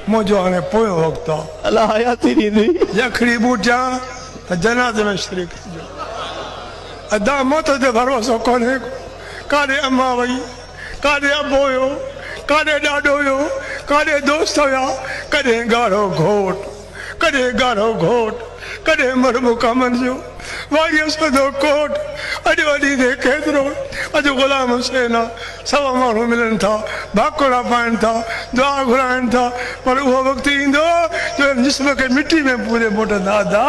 मुझो हाणे पोयों वक़्तु आहे अल्लाह हयाती ॾींदी यखड़ी बूटियां त जनाज़े में शरीक थिजो अदा मौत ते भरोसो कोन्हे काॾे अम्मा वई काॾे अबो हुयो काॾे ॾाॾो हुयो काॾे दोस्त हुया कॾहिं ॻाढ़ो घोट कॾहिं ॻाढ़ो घोट कॾहिं मरमुका मंझो वाड़ीअ सदो कोट अॼु वॾी दे केतिरो अॼु ग़ुलाम हुसैन आहे सवा माण्हू मिलनि था भाकुड़ा पाइनि था दुआ घुराइनि था पर उहो वक़्तु ईंदो जो जिस्म खे मिटी में पूरे मोटंदा अदा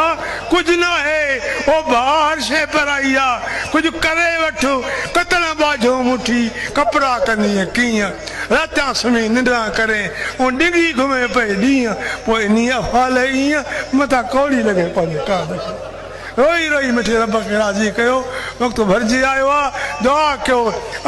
कुझु न आहे उहो ॿाहिरि शइ पर आई आहे कुझु करे वठो कतण बाझो मुठी कपिड़ा कंदीअ कीअं रातियां सुम्ही निंडा करे ऐं डिंगी घुमे पई ॾींहं पोइ इन अफ़ाल ईअं मथां कौड़ी लॻे पंहिंजे काद खे रोई रोई मिठी रब खे राज़ी कयो वक़्तु भरिजी आयो आहे दुआ कयो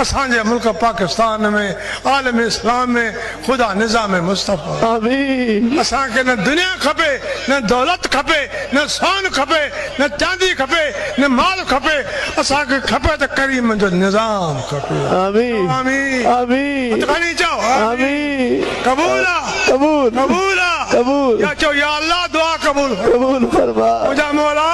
असांजे मुल्क पाकिस्तान में आलम इस्लाम में ख़ुदा निज़ाम मुस्तफ़ा आमीन असांखे न दुनिया खपे न दौलत खपे न सोन खपे न चांदी खपे न माल खपे असांखे खपे त करीम जो निज़ाम खपे आमीन आमीन आमीन खणी चओ आमीन कबूल आहे कबूल कबूल आहे कबूल या चओ या अल्लाह दुआ कबूल कबूल फरमा मुंहिंजा मौला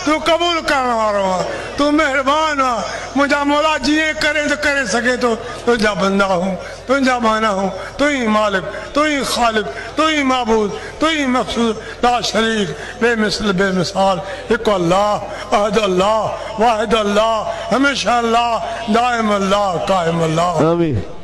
तू कबूल करण वारो आहे तू महिरबान आहे मुंहिंजा मौला जीअं करे त करे सघे थो तुंहिंजा बंदा हूं तुंहिंजा माना हूं तू ई मालिक तू ई ख़ालिक तू ई माबूद तू ई मक़सूद ला शरीक बेमिसल बेमिसाल हिकु अल्लाह अहद अल्लाह वाहिद अल्लाह हमेशा अल्लाह दाइम अल्लाह काइम अल्लाह आमीन।